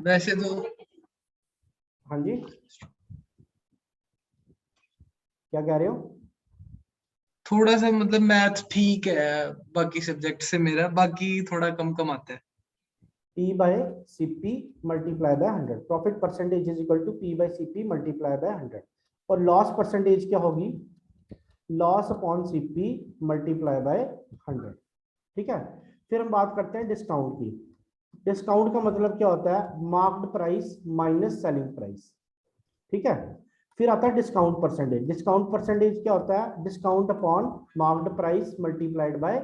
वैसे तो हाँ जी, क्या कह रहे हो? थोड़ा सा मतलब मैथ ठीक है बाकी सब्जेक्ट से मेरा, बाकी थोड़ा कम कम आता है। P by CP multiply by 100, profit percentage is equal to P by CP multiply by 100। और लॉस परसेंटेज क्या होगी? Loss upon CP multiply by 100। ठीक है, फिर हम बात करते हैं डिस्काउंट की। डिस्काउंट का मतलब क्या होता है? Marked price minus selling price. ठीक है, फिर आता है डिस्काउंट परसेंटेज। डिस्काउंट परसेंटेज क्या होता है? Discount upon marked price multiplied by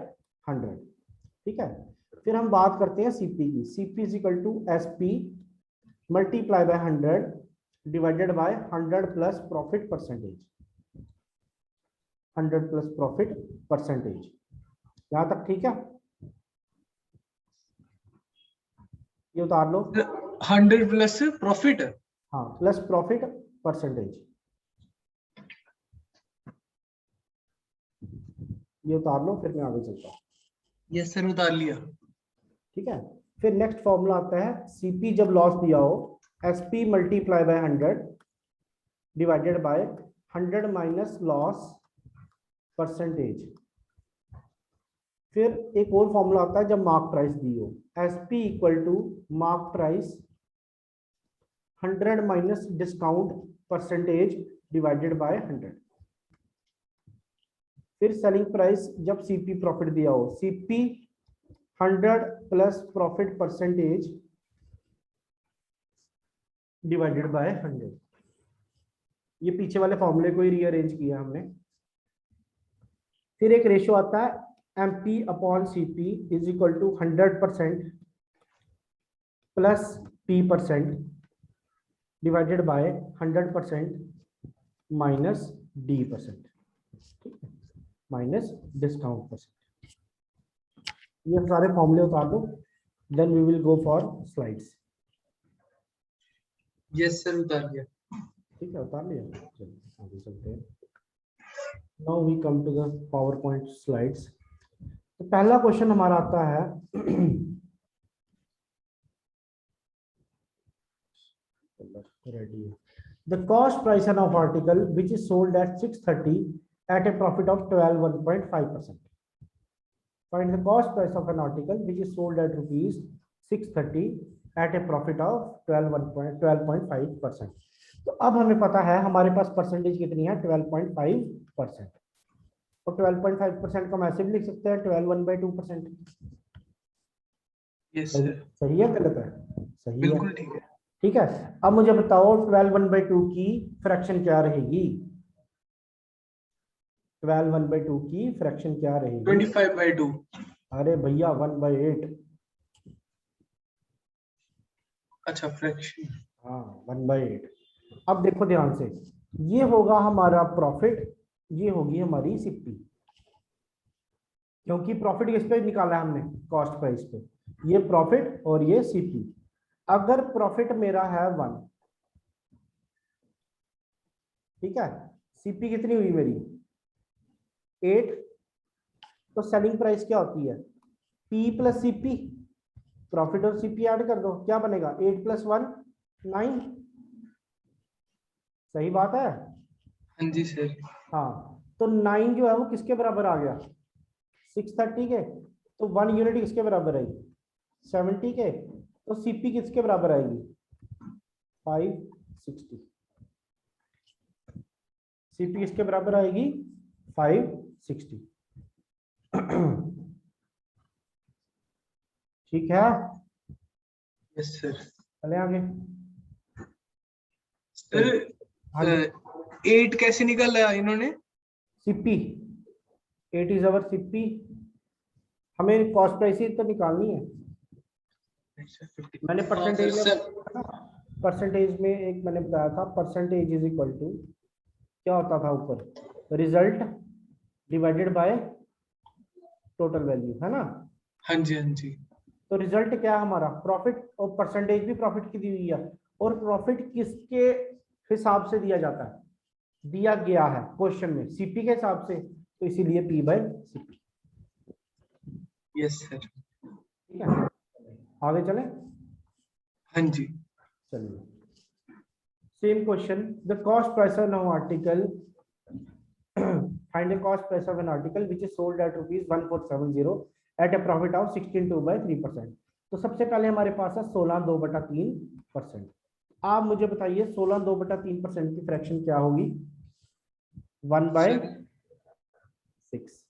100। ठीक है, फिर हम बात करते हैं सीपी की। CP is equal to SP multiply by 100 divided by 100 plus profit percentage. 100 plus profit percentage, यहां तक ठीक है? ये उतार लो। 100 प्लस प्रॉफिट। हाँ, प्लस प्रॉफिट परसेंटेज, ये उतार लो, फिर मैं आगे चलता हूँ। यस सर, उतार लिया। ठीक है, फिर नेक्स्ट फॉर्मूला आता है सीपी जब लॉस दिया हो, SP multiply by 100 divided by 100 minus loss percentage. फिर एक और फॉर्मूला आता है जब मार्क प्राइस दी हो, SP equal to mark price 100 minus discount percentage divided by 100। फिर सेलिंग प्राइस जब सीपी प्रॉफिट दिया हो, CP 100 plus profit percentage divided by 100। ये पीछे वाले फॉर्मूले को ही रीअरेंज किया हमने। फिर एक रेशियो आता है MP upon CP is equal to 100% plus P percent divided by 100% minus D percent, minus discount percent. ये सारे फॉर्मूले उतार दो, then we will go for slides. Yes sir, उतार लिया। ठीक है, उतार लिया, चलिए आगे चलते हैं। Now we come to the power point slides. तो पहला क्वेश्चन हमारा आता है ready. The cost price of article which is sold at 630 at a profit of 12.5%. Find the cost price of an article which is sold at rupees 630 at a profit of 12.5%. तो अब हमें पता है हमारे पास percentage कितनी है, 12.5%। और 12.5% को हम ऐसे भी लिख सकते हैं 12/2%। यस सर, सही है गलत है? सही है, बिल्कुल ठीक है। ठीक है। अब मुझे बताओ 12/2 की फ्रैक्शन क्या रहेगी? 12/2 की फ्रैक्शन क्या रहेगी? 25/2। अरे भैया 1/8। अच्छा, फ्रैक्शन। हाँ 1/8। अब देखो ध्यान से, ये होगा हमारा प्रॉफिट, ये होगी हमारी सीपी, क्योंकि प्रॉफिट किस पे निकाला है हमने? कॉस्ट प्राइस पे। ये प्रॉफिट और ये सीपी। अगर प्रॉफिट मेरा है 1, ठीक है, सीपी कितनी हुई मेरी? 8। तो सेलिंग प्राइस क्या होती है? पी प्लस सीपी, प्रॉफिट और सीपी ऐड कर दो, क्या बनेगा? 8 + 1 9। सही बात है? हाँ जी सर। हाँ, तो 9 जो है वो किसके बराबर आ गया? 630 के। तो 1 यूनिट किसके बराबर आएगी? 70 के। तो सीपी किसके बराबर आएगी? 560। सीपी किसके बराबर आएगी? 560। ठीक है, यस सर। चले आगे। सर, हाँ जी, 8 कैसे निकाला इन्होंने? CP 8 is our CP. हमें कॉस्ट प्राइस तो निकालनी है। मैंने हाँ सर, परसेंटेज में सर। परसेंटेज में एक मैंने बताया था, परसेंटेज इज इक्वल टू क्या होता था ऊपर? Result divided by total value, है ना? हाँ जी, हाँ जी। तो रिजल्ट क्या है हमारा? प्रॉफिट। और परसेंटेज भी प्रॉफिट की दी हुई है। और प्रॉफिट किसके हिसाब से दिया जाता है? दिया गया है क्वेश्चन में सीपी के हिसाब से, तो इसीलिए P bye CP. Yes sir. ठीक है, आगे चले। हाँ जी। चलिए same question, the cost price of now article, find the cost price of an article which is sold at rupees 1470 at a profit of 16.2/3%। तो सबसे पहले हमारे पास है 16/2/3%। आप मुझे बताइए 16/2/3% की फ्रैक्शन क्या होगी? 1/6।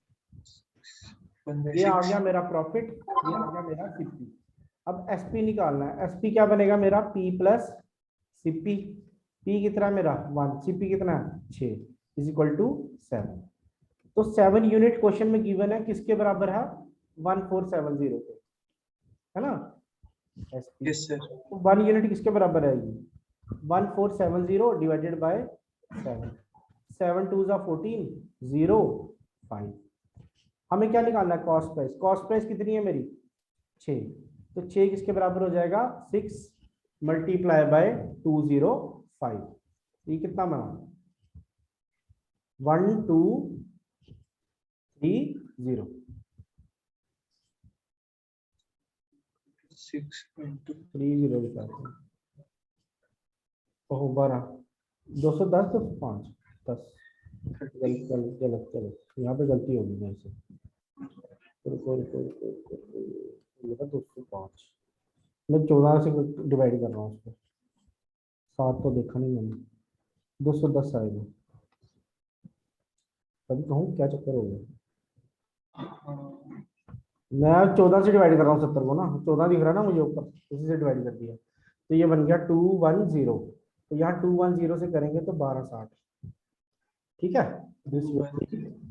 ये आ गया मेरा प्रॉफिट, ये आ गया मेरा सीपी। अब एसपी निकालना है। एसपी क्या बनेगा मेरा? P plus CP. पी कितना मेरा? 1, सीपी कितना? 6 इज इक्वल टू 7। तो 7 यूनिट क्वेश्चन में गिवन है, किसके बराबर है? 1470 के, है ना? SP yes sir. 1 यूनिट किसके बराबर है? 1470 डिवाइडेड बाय 7, 7 2 जा 14, 0 5। हमें क्या निकालना है? Cost price. कॉस्ट प्राइस कितनी है मेरी? 6। तो 6 किसके बराबर हो जाएगा? 6 मल्टीप्लाई बाय 205। ये कितना बना? 1230। 30 ओह 12 210 तो 5 10 गलत गलत गलत गलत, यहाँ पे गलती होगी मेरे से। ये था 205, मैं 14 से डिवाइड कर रहा हूँ उसको। 7 तो देखा नहीं मैंने, 210 आएगा। तभी कहूँ क्या चक्कर हो गया। मैं 14 से डिवाइड कर रहा हूँ 70 को ना, 14 दिख रहा है ना मुझे ऊपर, उसी से डिवाइड कर दिया। तो ये बन गया 210। तो यहाँ 210 से करेंगे तो 1260। ठीक है,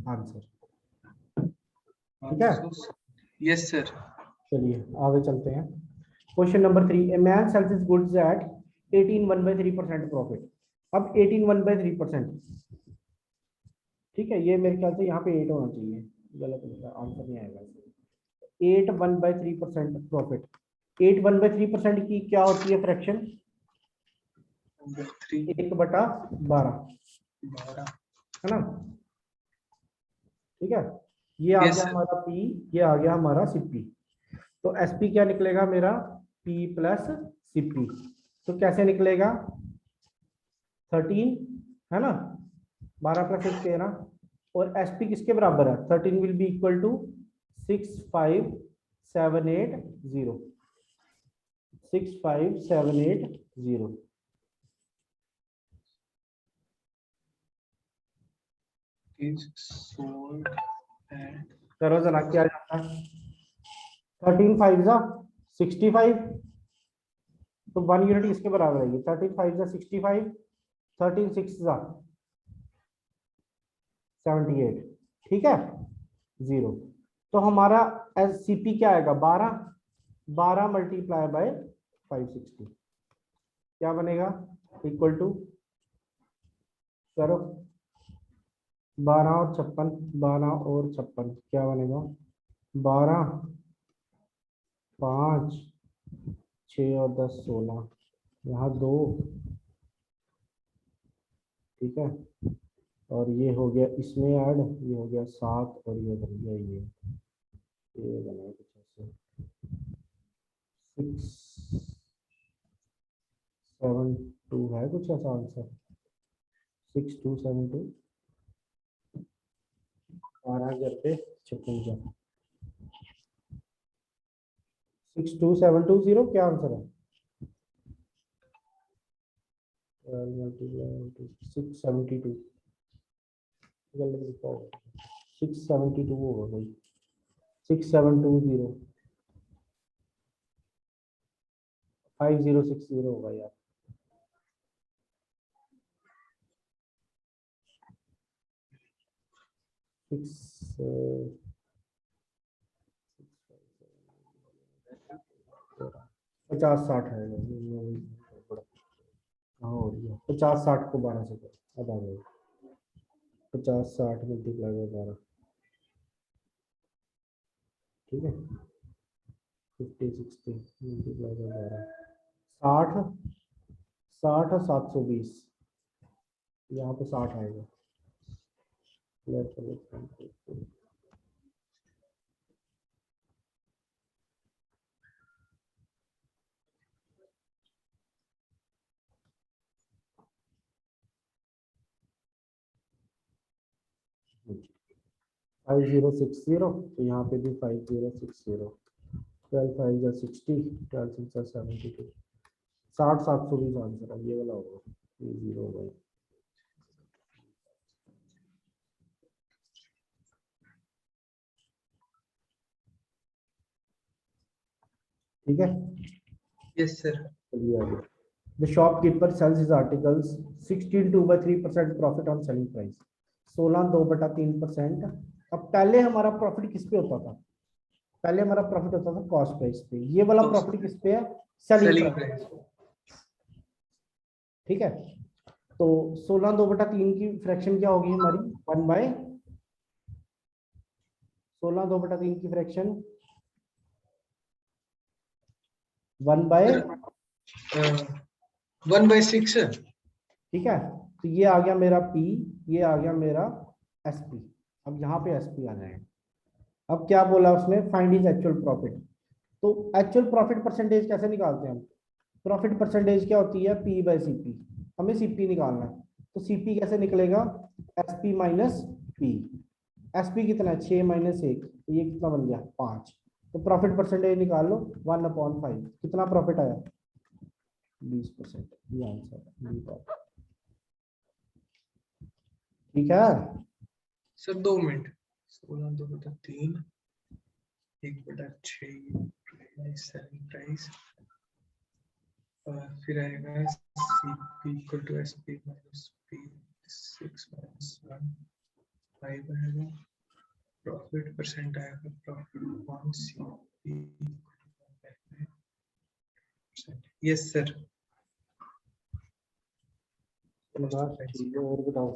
आंसर। ठीक है, यस सर। चलिए आगे चलते हैं। Question number 3, a man sales his goods at 18 1/3% profit. अब 18 1/3%, ठीक है, ये मेरे ख्याल से यहाँ पे 8 होना चाहिए, गलत आंसर नहीं आएगा। 8 1/3% प्रॉफिट। 8 1/3% की क्या होती है फ्रैक्शन? 1/12, है ना? ठीक है, ये आ गया हमारा पी, ये आ गया हमारा सीपी। तो एसपी क्या निकलेगा मेरा? P plus CP. तो कैसे निकलेगा? 13, है ना? 12 + 1 13। और एसपी किसके बराबर है? 13 विल बी इक्वल टू 65780। 65780। करो जरा क्या जाता है? 13 5 जा 65। तो 1 यूनिट इसके बराबर है। 13 5 जा 65, 13 6 जा 78। ठीक है, 0। तो हमारा एससीपी क्या आएगा? 12 12 मल्टीप्लाई बाय 560 क्या बनेगा? इक्वल टू, करो, 12 और 56, 12 और 56 क्या बनेगा? 12 5 6 और 10 16, यहाँ 2, ठीक है, और ये हो गया इसमें ऐड, ये हो गया 7 और ये बन गया ये बना कुछ ऐसे 672 है कुछ ऐसा आंसर। 6272 12,000 पे 56, 62720 क्या आंसर है? 672 गलत लिखा होगा, 672 होगा भाई, 6720 5060 होगा यार। पचास 60 है, 50 60 को 12 से करो, अब आ गया 50 60 मल्टीप्लाई बाय 12, ठीक है, 50 60 मल्टीप्लाई बाय 12, 60 60 और 720, यहाँ पे 60 आएगा। 5060, तो यहाँ पे भी 5060, 12 5 जा 60, 12 6 जा 72, 60 720 आंसर है, ये वाला होगा, ये 0 होगा। ठीक है, यस सर। चलिए आगे। The shopkeeper sells his articles 16/3% profit on selling price, 16/2/3%। अब पहले हमारा प्रॉफिट किस पे होता था? पहले हमारा प्रॉफिट होता था कॉस्ट प्राइस पे, ये वाला प्रॉफिट किस पे है? Selling selling price. प्राइस। ठीक है, तो 16/2/3 की फ्रैक्शन क्या होगी हमारी? 1/, 16/2/3 की फ्रैक्शन 1/, 1/6। ठीक है, तो ये आ गया मेरा P, ये आ गया मेरा SP। अब यहाँ पे SP आना है। अब क्या बोला उसने? Find is actual profit. तो एक्चुअल प्रॉफिट परसेंटेज कैसे निकालते हैं हम? प्रॉफिट परसेंटेज क्या होती है? P/CP। हमें CP निकालना है, तो CP कैसे निकलेगा? SP minus P। SP कितना है? 6 - 1, तो ये कितना बन गया? 5। तो प्रॉफिट परसेंटेज निकाल लो, 1/5। कितना प्रॉफिट आया? 20%। ये आंसर है। ठीक है, सर 2 मिनट। 16/2/3, 1/6 सेलिंग प्राइस, फिर आएगा CP equal to SP minus P, 6 - 1, 5 आएगा। प्रॉफिट परसेंट आएगा, profit on CP। Yes sir. बस ठीक है, और बताओ।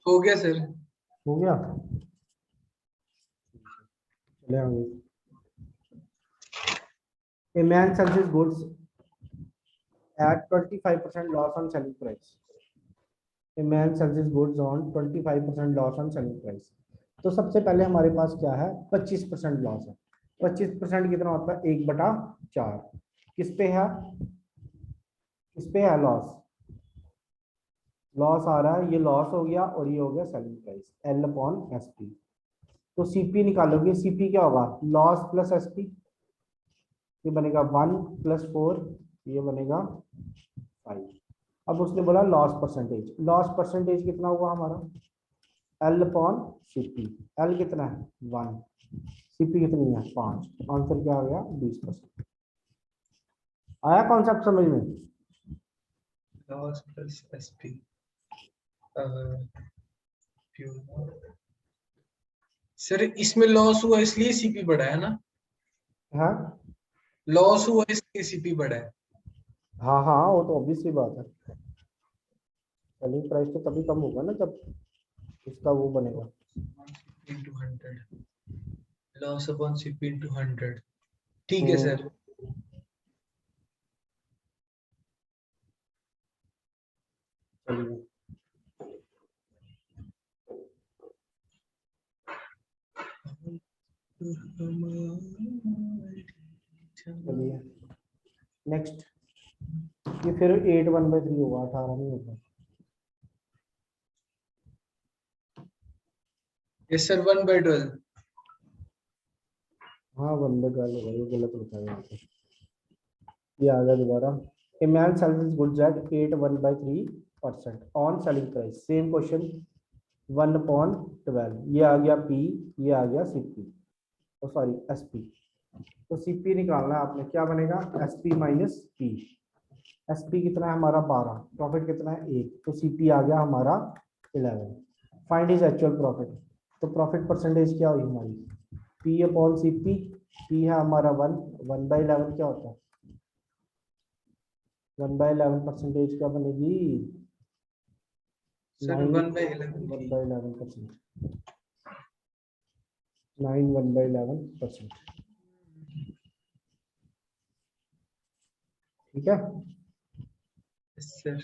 हो गया सर। हो गया, चले आगे। A man sells his goods at 25% loss on selling price. A man sells his goods on 25% loss on selling price. तो सबसे पहले हमारे पास क्या है? 25% लॉस है। 25% कितना होता है? 1/4। किस पे है? किस पे है लॉस? लॉस आ रहा है, ये लॉस हो गया और ये हो गया सेलिंग प्राइस, L/SP। तो CP निकालोगे, CP क्या होगा? लॉस प्लस SP, ये बनेगा 1 + 4, ये बनेगा 5। अब उसने बोला लॉस परसेंटेज। लॉस परसेंटेज कितना हुआ हमारा? L/CP। L कितना है? 1। CP कितनी है? 5। आंसर क्या आ गया? 20%। आया कॉन्सेप्ट समझ में? Loss plus SP। सर इसमें लॉस हुआ इसलिए CP बढ़ा है ना? हाँ लॉस हुआ इसलिए CP बढ़ा है। हाँ हाँ, वो तो ऑब्वियसली बात है। सेलिंग प्राइस तो तभी कम होगा ना जब इसका वो बनेगा। into 100, loss upon CP into 100। ठीक है हम्म, सर। चलिए चलिए नेक्स्ट। ये फिर 8 1/3 होगा, 18 नहीं होगा। Yes sir, 1/12। हाँ 1/12 होगा, ये गलत लिखा है यहाँ पे। ये आ गया दोबारा। A man sells his goods at 8 1/3% on selling price. Same question, 1/12। ये आ गया P, ये आ गया CP, तो सॉरी SP। तो CP निकालना है आपने, क्या बनेगा? SP minus P। SP कितना है हमारा? 12। प्रॉफिट कितना है? 1। तो CP आ गया हमारा 11। Find is actual profit. तो प्रॉफिट परसेंटेज क्या हुई हमारी? P/CP। P है हमारा 1, 1/11 क्या होता है? 1/11 परसेंटेज क्या बनेगी? सर 9 1/11 थी। 1/11%। 9 1/11%। ठीक है, yes sir.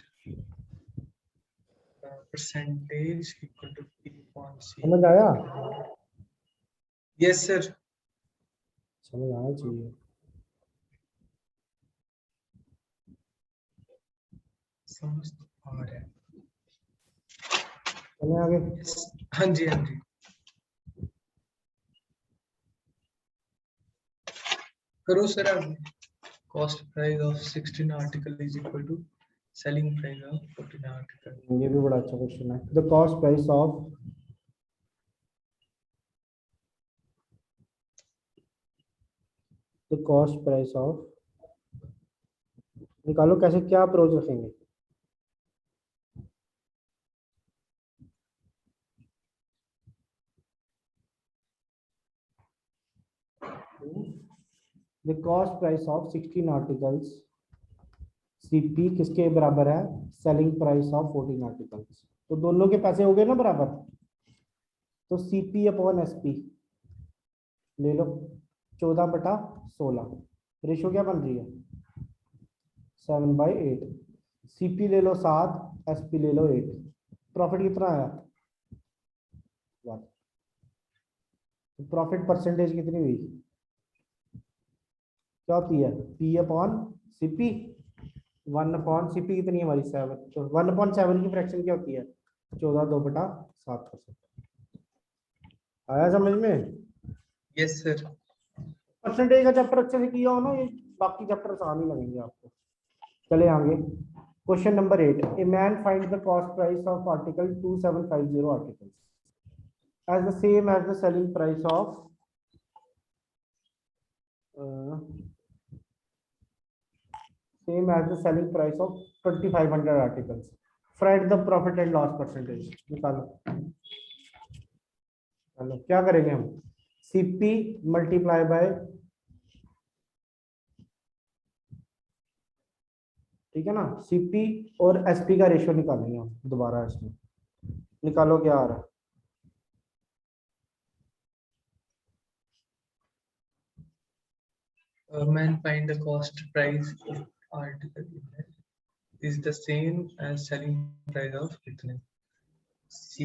Percentage equal to P upon C। समझ आया? Yes sir. समझ आना चाहिए। समझ आ रहा है। चले आगे। हाँ जी हाँ जी। करो सर अब। Cost price of 16 article is equal to selling price of 14 article. ये भी बड़ा अच्छा क्वेश्चन है। द कॉस्ट प्राइस ऑफ निकालो, कैसे क्या अप्रोच रखेंगे? The cost price of 16 articles CP किसके बराबर है? Selling price of 14 articles. तो दोनों के पैसे हो गए ना बराबर, तो सीपी अपॉन एसपी ले लो 14/16। रेशो क्या बन रही है? 7/8। सीपी ले लो 7, एसपी ले लो 8। प्रॉफिट कितना आया? 1। तो प्रॉफिट परसेंटेज कितनी हुई? क्या होती है? P upon CP. 1/सीपी कितनी है हमारी? 7। तो 1/7 की फ्रैक्शन क्या होती है? 14/2/7%। आया समझ में? Yes sir. परसेंटेज का चैप्टर अच्छे से किया हो ना, ये बाकी चैप्टर आसान ही लगेंगे आपको। चले आगे। Question number 8। A man find the cost price of article 2750 articles as the same as the selling price of same as the selling price of 2500 articles. Find the profit and loss percentage. निकालो। चलो क्या करेंगे हम? CP multiply bye, ठीक है ना, CP और SP का रेशियो निकालेंगे हम दोबारा इसमें। निकालो क्या आ रहा है? Man find the cost price of article is the same as selling price of कितने?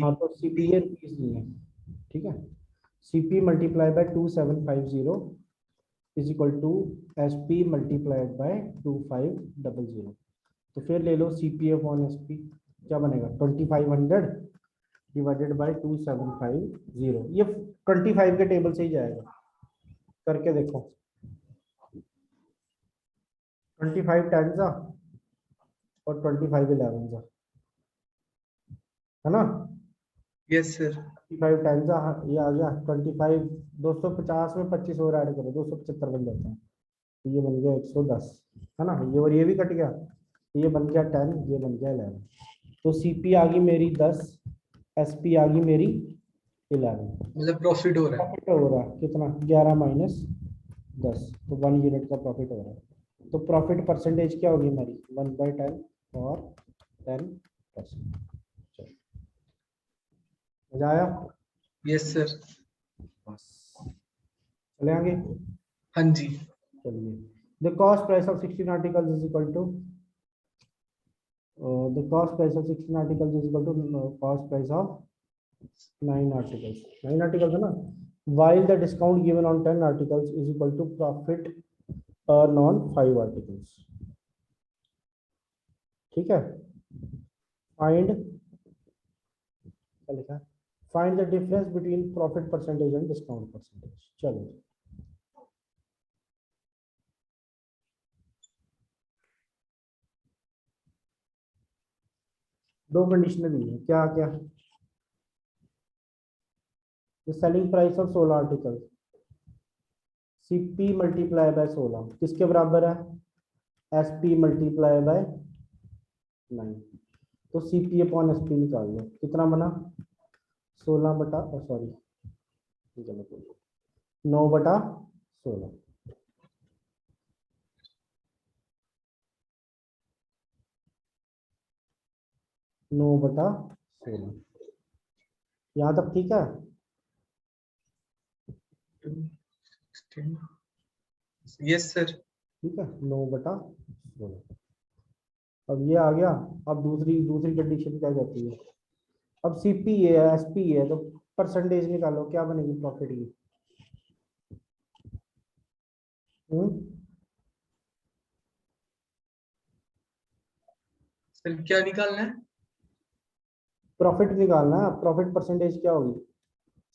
हाँ तो सीपी ये रुपीज नहीं है, ठीक है। CP multiply by 2750 is equal to SP multiplied by 2500। तो फिर ले लो सीपी अपॉन एसपी, क्या बनेगा? 2500 डिवाइडेड बाय 2750। ये 25 के टेबल से ही जाएगा, करके देखो। 25 10 सा और 25 11 सा, है ना? Yes sir. 25 10 सा ये आ गया 25। 250 में 25 और ऐड करो, 275 बन जाते हैं। तो ये बन गया 110, है ना? ये और ये भी कट गया, ये बन गया 10, ये बन गया 11। तो सीपी आ गई मेरी 10, एसपी आ गई मेरी 11। मतलब प्रॉफिट हो रहा है। प्रॉफिट हो रहा है कितना? 11 माइनस 10, तो 1 यूनिट का प्रॉफिट हो रहा है। तो प्रॉफिट परसेंटेज क्या होगी हमारी? 1/10 और 10%। मजा आया? Yes sir. बस चले आगे। हाँ जी। चलिए, the cost price of 16 articles is equal to the cost price of 16 articles is equal to cost price of 9 articles. 9 articles है ना? While the discount given on 10 articles is equal to profit earned on 5 articles. ठीक है? Find क्या लिखा है? Find the difference between profit percentage and discount percentage. चलो दो कंडीशनें दी है, क्या क्या? The selling price of 16 articles CP multiply bye 16 किसके बराबर है? SP multiply by 9। तो CP अपॉन SP निकाल लो, कितना बना? 9/16। 9/16। यहाँ तक ठीक है? 16. Yes sir. ठीक है, 9/16। अब ये आ गया। अब दूसरी कंडीशन क्या कहती है? अब सीपी है, एसपी है, तो परसेंटेज निकालो, क्या बनेगी प्रॉफिट की? सर क्या निकालना है? प्रॉफिट निकालना है। प्रॉफिट परसेंटेज क्या होगी?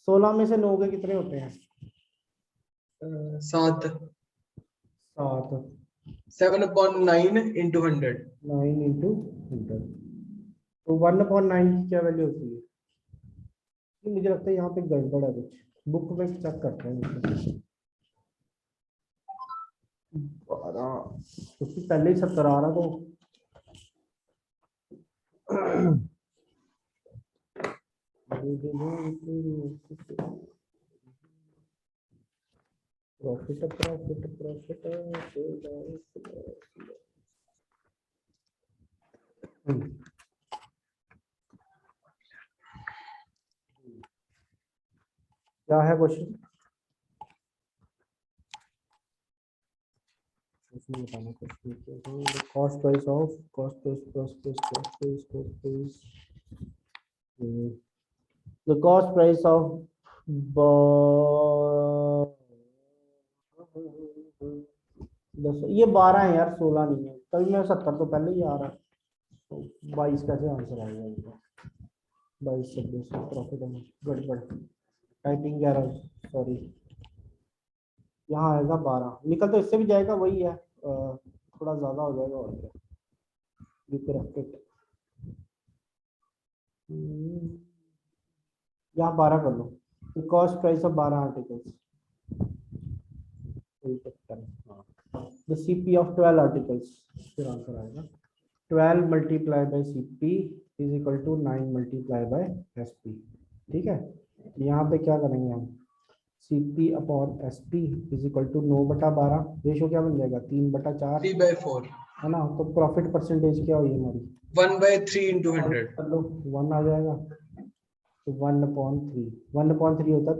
16 में से 9 के कितने होते हैं? 7. 7 7/9 into 100. 9 इंटू 100, तो 1/9 की क्या वैल्यू होती है? ये मुझे लगता है यहाँ पे गड़बड़ है कुछ, बुक में चेक करते हैं। 12, क्योंकि पहले ही 70 आ रहा तो प्रॉफिट प्रॉफिट प्रॉफिट। क्या है क्वेश्चन? उसमें बताना question. Cost price of cost price the cost price of ये 12 है यार, 16 नहीं है, तभी मैं 70 तो पहले ही आ रहा है, तो 22 कैसे आंसर आएगा इनका? 22 26 प्रॉफिट है, गड़बड़ टाइपिंग एरर, सॉरी। यहाँ आएगा 12, निकल तो इससे भी जाएगा, वही है, थोड़ा ज्यादा हो जाएगा और क्या। यू करेक्टेड, यहाँ 12 कर लो, cost price of 12 articles, the CP of 12 articles, फिर आंसर आएगा 12 multiplied by CP is equal to 9 multiplied by SP। ठीक है, यहाँ पे क्या करेंगे हम, CP upon SP is equal to 9/12, ratio क्या बन जाएगा 3/4, 3/4. है ना? तो प्रॉफिट परसेंटेज क्या हुई हमारी? 1/3 into 100. कर लो, 1 आ जाएगा, तो 1/3, 1/3 होता है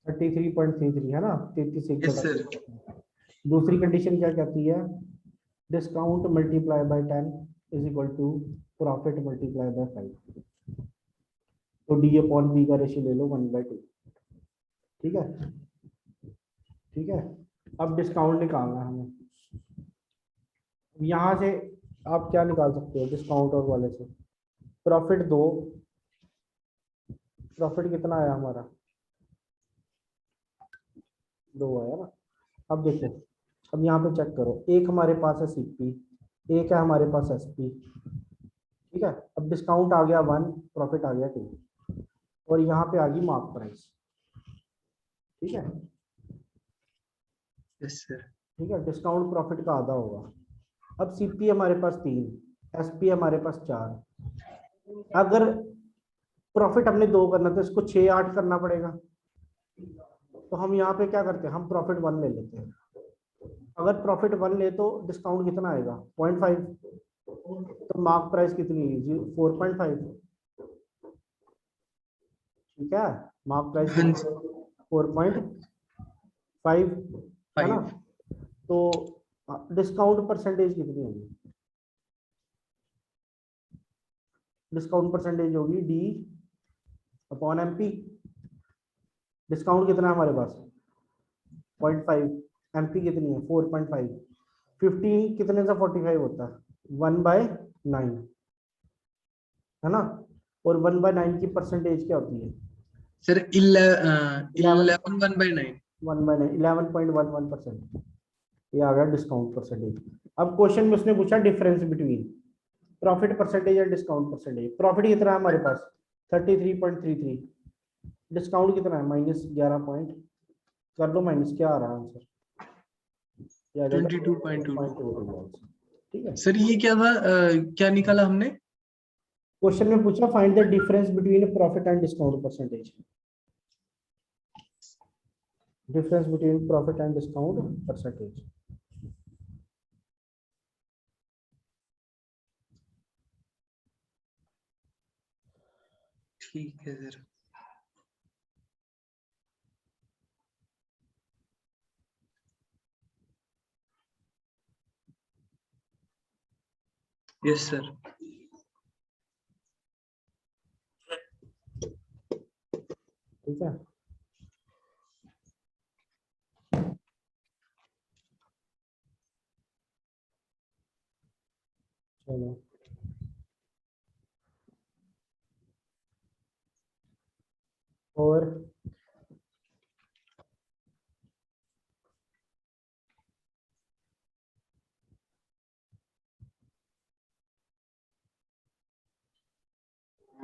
33.33 है ना, 33 Yes, sir. दूसरी कंडीशन क्या कहती है? Discount multiply by 10 is equal to profit multiply by 5, तो डी अपॉन बी का रेशियो ले लो 1/2। ठीक है, ठीक है। अब डिस्काउंट निकालना है हमें, यहाँ से आप क्या निकाल सकते हो डिस्काउंट और वाले से? प्रॉफिट 2, प्रॉफिट कितना आया हमारा? 2 आया ना। अब देखो, अब यहाँ पे चेक करो, एक हमारे पास है CP, एक है हमारे पास SP। ठीक है, अब डिस्काउंट आ गया 1, प्रॉफिट आ गया 2, और यहाँ पे आ गई मार्क प्राइस। ठीक है, Yes, sir. ठीक है, डिस्काउंट प्रॉफिट का आधा होगा। अब CP हमारे पास 3, SP हमारे पास 4। अगर प्रॉफिट हमने 2 करना तो इसको 6 8 करना पड़ेगा, तो हम यहाँ पे क्या करते हैं, हम प्रॉफिट 1 ले लेते हैं। अगर प्रॉफिट 1 ले तो डिस्काउंट कितना आएगा 0.5, तो मार्क प्राइस कितनी है 4.5। ठीक है, मार्क प्राइस 4.5 है ना, 5. तो डिस्काउंट परसेंटेज कितनी होगी? डिस्काउंट परसेंटेज होगी D अपॉन MP। डिस्काउंट कितना है हमारे पास 0.5, MP कितनी है 4.5, 15 कितने से 45 होता है 1/9, है ना? और 1/9 की परसेंटेज क्या होती है? Sir, 11 1/9. 1/9 11.11%। ये आ गया डिस्काउंट परसेंटेज। अब क्वेश्चन में उसने पूछा डिफरेंस बिटवीन प्रॉफिट परसेंटेज और डिस्काउंट परसेंटेज। प्रॉफिट कितना है हमारे पास 33.33, डिस्काउंट कितना है -11 पॉइंट, कर लो माइनस, क्या आ रहा है आंसर? 22.22. ठीक है, सर ये क्या था, क्या निकाला हमने? क्वेश्चन में पूछा find the difference between profit and discount percentage, difference between profit and discount percentage. ठीक है सर। Yes sir. ठीक है, चलो और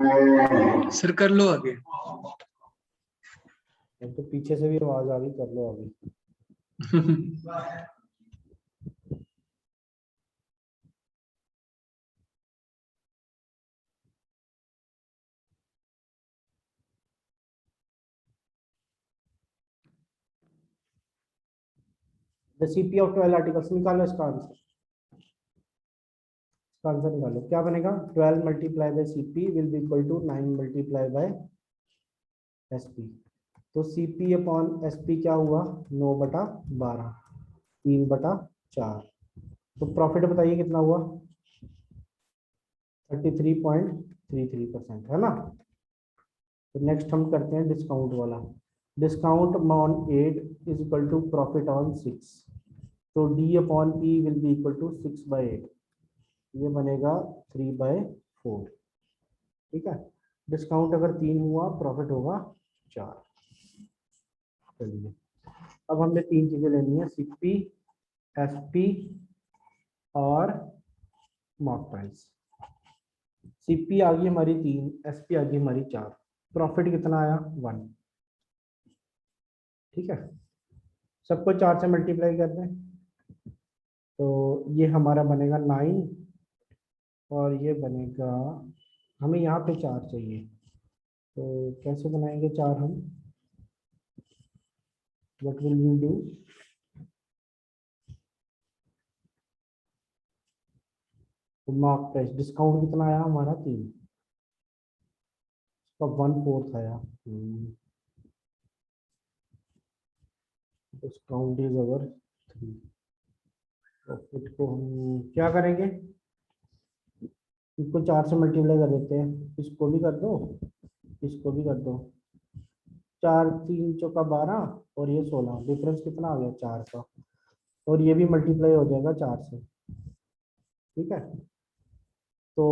सर कर लो आगे। तो पीछे से भी आवाज आ गई, कर लो आगे। द सीपी ऑफ 12 आर्टिकल्स, निकालो इसका आंसर। इसका आंसर निकालो, क्या बनेगा? 12 multiply by CP will be equal to 9 multiply by SP. तो सीपी अपॉन एसपी क्या हुआ? 9/12, 3/4। तो प्रॉफिट बताइए कितना हुआ? 33.33% है ना। तो नेक्स्ट हम करते हैं डिस्काउंट वाला। Discount on 8 is equal to profit on 6। तो D upon P will be equal to 6/8, ये बनेगा 3/4। ठीक है, डिस्काउंट अगर 3 हुआ, प्रॉफिट होगा 4। चलिए, अब हमने 3 चीजें लेनी है, सीपी, एसपी और मार्क प्राइस। सीपी आ गई हमारी 3, एसपी आ गई हमारी 4, प्रॉफिट कितना आया? 1। ठीक है, सबको 4 से मल्टीप्लाई कर दें तो ये हमारा बनेगा 9 और ये बनेगा, हमें यहाँ पे 4 चाहिए, तो कैसे बनाएंगे 4 हम? What will we do? तो मार्क प्राइस, डिस्काउंट कितना आया हमारा? 3, इसका 1/4 आया। Discount is our 3। प्रॉफिट को हम क्या करेंगे? इसको 4 से मल्टीप्लाई कर देते हैं, इसको भी कर दो, इसको भी कर दो। 4 3 चौका 12 और ये 16, डिफरेंस कितना आ गया? 4 का। और ये भी मल्टीप्लाई हो जाएगा 4 से। ठीक है, तो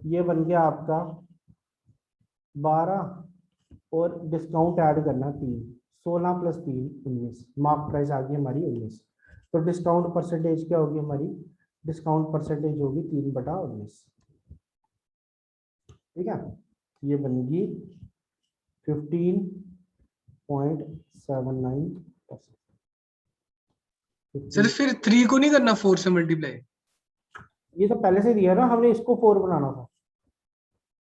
ये बन गया आपका 12 और डिस्काउंट ऐड करना 3, 16 + 3 19। मार्क प्राइस आ गई हमारी 19। तो डिस्काउंट परसेंटेज क्या होगी हमारी? डिस्काउंट परसेंटेज होगी 3/19। ठीक है, ये बनेगी 15.79%। सर फिर 3 को नहीं करना 4 से मल्टीप्लाई? ये तो पहले से दिया ना, हमने इसको 4 बनाना था।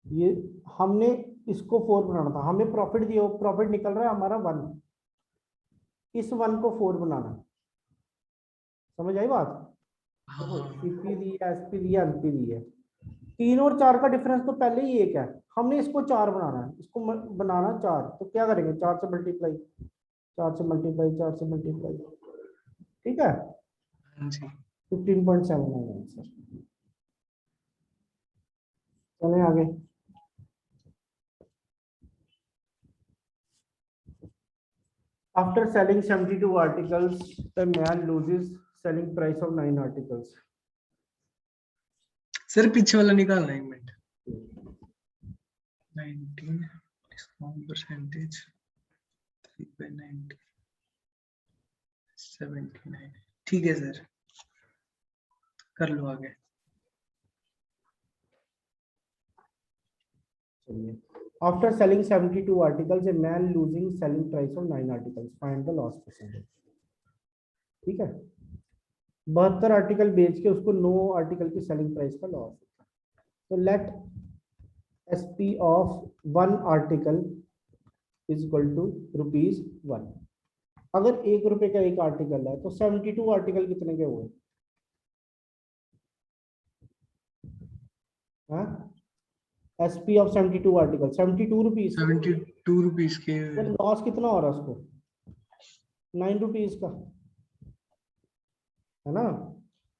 ये हमने इसको 4 बनाना था, हमें प्रॉफिट दिया, प्रॉफिट निकल रहा है हमारा 1, इस 1 को 4 बनाना। समझ आई बात? सीपी दी है, एसपी दी है, एमपी दी है। 3 और 4 का डिफरेंस तो पहले ही 1 है, हमने इसको 4 बनाना है, इसको बनाना 4। तो क्या करेंगे? 4 से मल्टीप्लाई, 4 से मल्टीप्लाई, 4 से मल्टीप्लाई। ठीक है, 15.79 आंसर। चलें आगे। After selling 72 articles, the man loses selling price of 9 articles. Sir पीछे वाला निकालना 1 मिनट। 19 discount percentage 3/90 79। ठीक है सर, कर लो आगे। After selling 72 articles, a man losing selling price of 9 articles. Find the loss percentage. ठीक है, 72 आर्टिकल बेच के उसको 9 आर्टिकल की सेलिंग प्राइस का लॉस होता है। तो let SP of 1 article is equal to ₹1। अगर 1 रुपए का एक आर्टिकल है तो 72 आर्टिकल कितने के हुए? SP of 72 article 72 rupees. 72 rupees के। लॉस कितना हो रहा है उसको? 9 रुपीज का, है ना।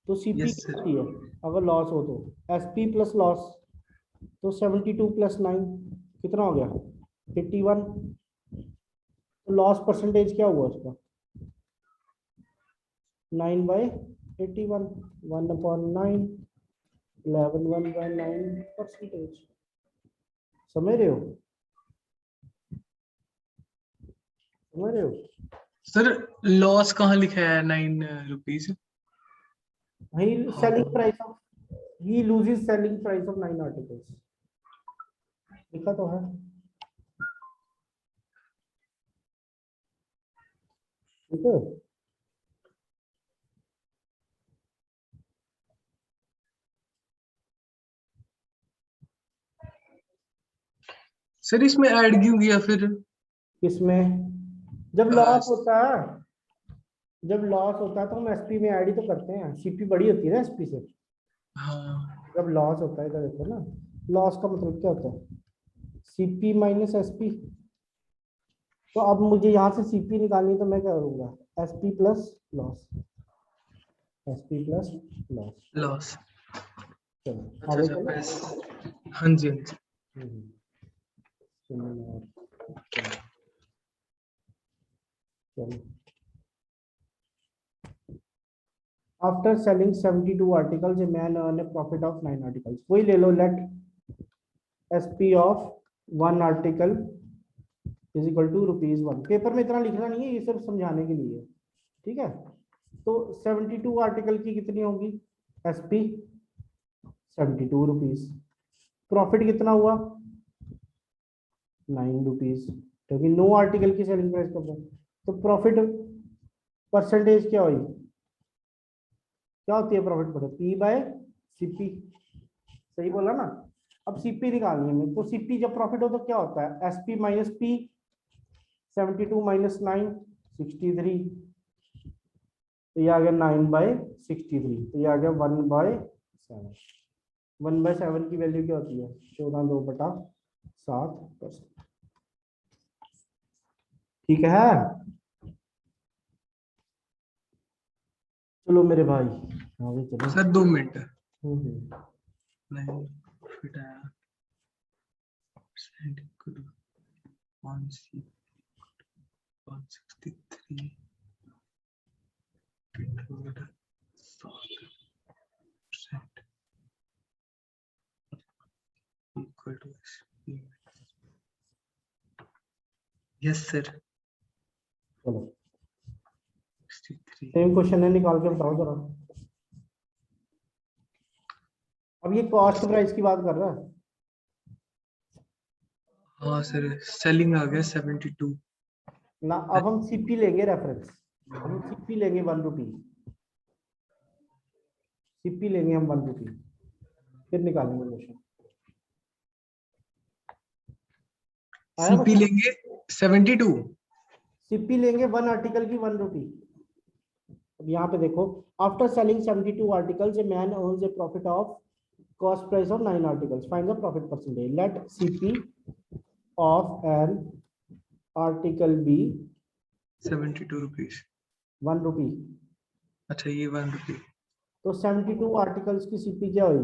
तो सीपी Yes, sir. कितनी है अगर लॉस हो तो? एसपी प्लस लॉस, तो 72 + 9 कितना हो गया? 81। तो लॉस परसेंटेज क्या हुआ उसका? 9/81, 1/9, 11/9%। समझ रहे हो? समझ रहे हो? सर लॉस कहाँ लिखा है 9 rupees? selling price of, he loses selling price of 9 articles. लिखा तो है, ठीक है। सर इसमें ऐड क्यों किया फिर? किसमें? जब अ, लॉस होता है, जब लॉस होता है तो हम एसपी में ऐड ही तो करते हैं, सीपी बड़ी होती है ना एसपी से। हाँ जब लॉस होता है इधर देखो ना, लॉस का मतलब क्या होता है, सीपी माइनस एसपी। तो अब मुझे यहाँ से सीपी निकालनी है, तो मैं क्या करूँगा, SP plus loss, SP plus loss. Loss. चलो अच्छा आगे अच्छा चलो। हाँ जी हाँ जी। हम्म, चलो, चलो, चलो। After selling 72 articles, a man earn a profit of 9 articles. वही ले लो, let SP of one article is equal to ₹1। Paper में इतना लिखना नहीं है, ये सिर्फ समझाने के लिए है, ठीक है। तो 72 आर्टिकल की कितनी होगी SP, ₹72। प्रॉफिट कितना हुआ, ₹9, क्योंकि 9 आर्टिकल की सेलिंग प्राइस का। तो प्रॉफिट परसेंटेज क्या हुई, क्या होती है प्रॉफिट पर, P बाय सीपी, सही बोला ना। अब सीपी निकालनी है हमें, तो सीपी जब प्रॉफिट हो तो क्या होता है, एसपी माइनस पी, 72 माइनस 9, 63। तो ये आ गया 9/63, तो ये आ गया 1/7। 1/7 की वैल्यू क्या होती है, 14/2/7%, ठीक है। चलो मेरे भाई आगे चलो। Sir 2 minute. हम्म। नहीं फिट आया percent equal to 163 7% equal to SP। Yes sir. चलो 63। सेम क्वेश्चन है, निकाल के बताओ जरा। अब ये कॉस्ट प्राइस की बात कर रहा है हाँ सर सेलिंग आ गया 72। ना। अब हम सीपी लेंगे रेफरेंस, हम सीपी लेंगे ₹1, सीपी लेंगे हम ₹1, फिर निकालेंगे क्वेश्चन। आया सीपी क्वेश्चन? लेंगे 72। सीपी लेंगे 1 आर्टिकल की ₹1। अब यहाँ पे देखो, after selling 72 articles a man earns a profit of cost price of 9 articles, find the profit percentage. Let CP of an article be 72 rupees. ₹1। अच्छा ये 1 रुपी। तो 72 आर्टिकल्स की सीपी क्या हुई,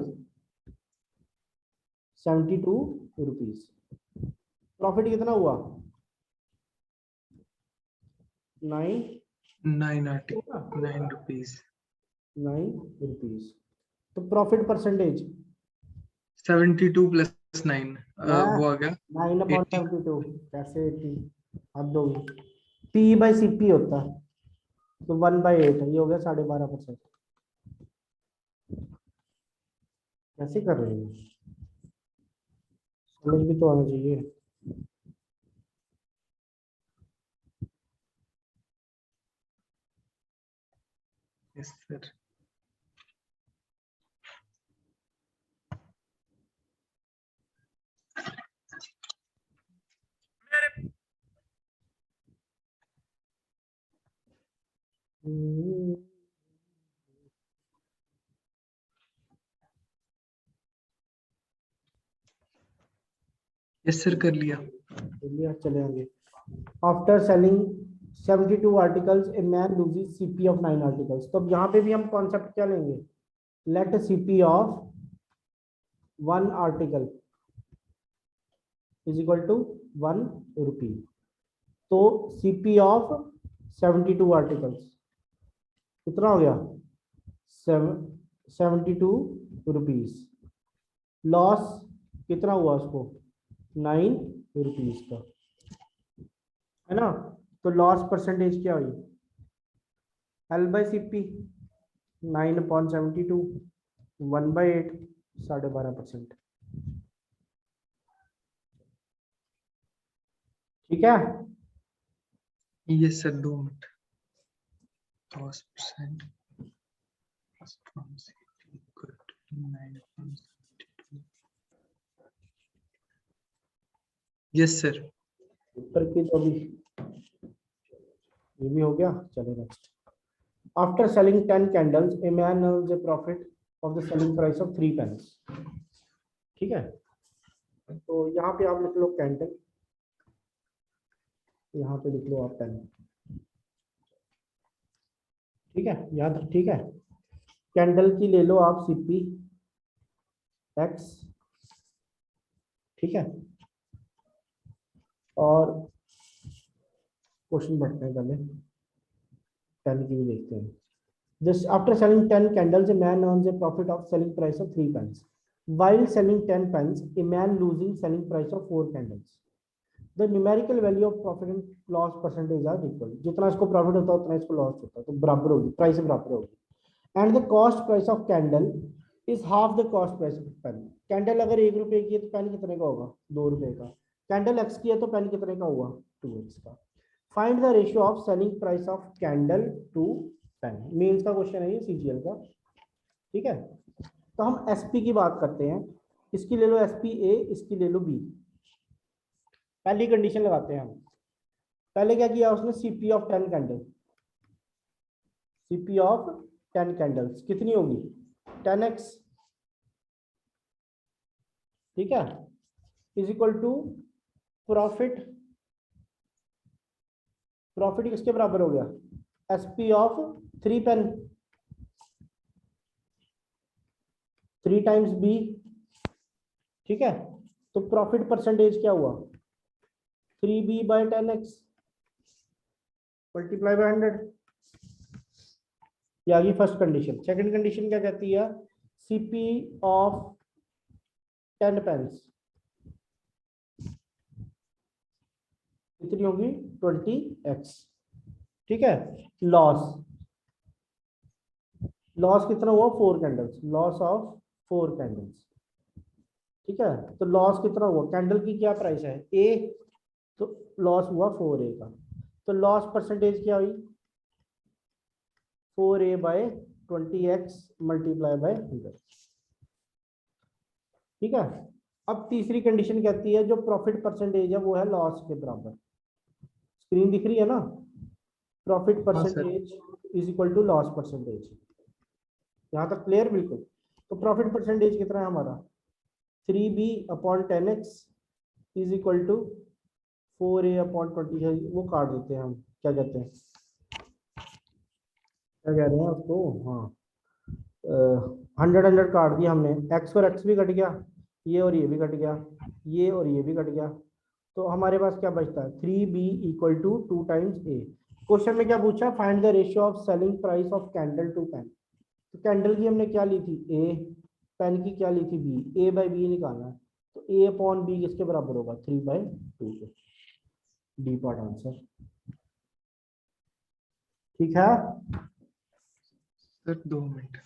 ₹72। प्रॉफिट कितना हुआ, 9, 9 आर्टिकल 9 रुपीज। ₹9। तो प्रॉफिट परसेंटेज 72 प्लस 9 ना, वो आ गया 80।9/72 कैसे 80, हद होगी। पी बाई सी पी होता है, तो 1/8 ये हो गया 12.5%। कैसे कर रहे हैं, समझ भी तो आना चाहिए। Yes sir. यस सर कर लिया। चलिए चले आगे। After selling 72 articles a man loses CP of 9 articles. तो अब यहाँ पे भी हम कॉन्सेप्ट क्या लेंगे, let CP of 1 article is equal to ₹1। तो सीपी ऑफ 72 आर्टिकल्स कितना हो गया, 72 रुपीज। लॉस कितना हुआ उसको, ₹9 का, है ना। तो लॉस परसेंटेज क्या हुई, L/CP 9/72, 1/8 12.5%। ठीक है, yes sir 2 minute. Cost percent equal to 9.72। Yes sir. ऊपर की तो भी ये भी हो गया। चलो next. After selling 10 candles a man earns a profit of the selling price of 3 pens. ठीक है, तो यहाँ पे आप लिख लो कैंडल, यहाँ पे लिख लो आप पेन। ठीक है, यहाँ तक ठीक है। कैंडल की ले लो आप सीपी एक्स। ठीक है, और क्वेश्चन बढ़ते हैं, पहले 10 की भी देखते हैं। This after selling 10 candles, a man earns a profit of selling price of 3 pence. While selling 10 pence, a man losing selling price of 4 candles. The numerical value of profit and loss percentage are equal. जितना इसको profit होता है उतना इसको loss होता है, तो बराबर होगी, प्राइस बराबर होगी। And the cost price of candle is half the cost price of pen. Candle अगर 1 रुपए की है तो पेन कितने का होगा? 2 रुपए का। कैंडल एक्स की है तो पेन कितने का होगा? 2x का। Find the ratio of selling price of candle to pen. Mains का क्वेश्चन है ये, सीजीएल का। ठीक है, तो हम एसपी की बात करते हैं। इसकी ले लो एसपी ए, इसकी ले लो बी। पहली कंडीशन लगाते हैं हम। पहले क्या किया उसने? CP of 10 candle, CP of 10 candles कितनी होगी? 10x। ठीक है, is equal to profit. Profit किसके बराबर हो गया? SP of 3 pen, 3 times B. ठीक है, तो प्रॉफिट परसेंटेज क्या हुआ? 3b bye 10x multiply by 100। ये आ गई फर्स्ट कंडीशन। सेकंड कंडीशन क्या कहती है? सीपी ऑफ 10 पेन्स कितनी होगी? 20x। ठीक है, लॉस, लॉस कितना हुआ? 4 कैंडल्स, लॉस ऑफ 4 कैंडल्स। ठीक है, तो लॉस कितना हुआ? कैंडल की क्या प्राइस है? ए, तो लॉस हुआ 4a का। तो लॉस परसेंटेज क्या हुई? 4a bye 20x multiply by 100। ठीक है, अब तीसरी कंडीशन कहती है जो प्रॉफिट परसेंटेज है वो है लॉस के बराबर। स्क्रीन दिख रही है ना? Profit percentage is equal to loss percentage. यहाँ तक क्लियर? बिल्कुल। तो प्रॉफिट परसेंटेज कितना है हमारा? 3b upon 10x is equal to 4a upon 20 है। वो काट देते हैं हम, क्या कहते हैं, क्या कह रहे हैं उसको? हाँ, 100 काट दिया हमने। x और x भी कट गया, ये और ये भी कट गया, ये और ये भी कट गया। तो हमारे पास क्या बचता है? 3b equal to 2 times a। Question में क्या पूछा? Find the ratio of selling price of candle to pen. तो कैंडल की हमने क्या ली थी? a। पेन की क्या ली थी? b। a बाई बी निकालना है, तो a अपॉन b किसके बराबर होगा? 3/2 के। D part answer. ठीक है, सर 2 मिनट।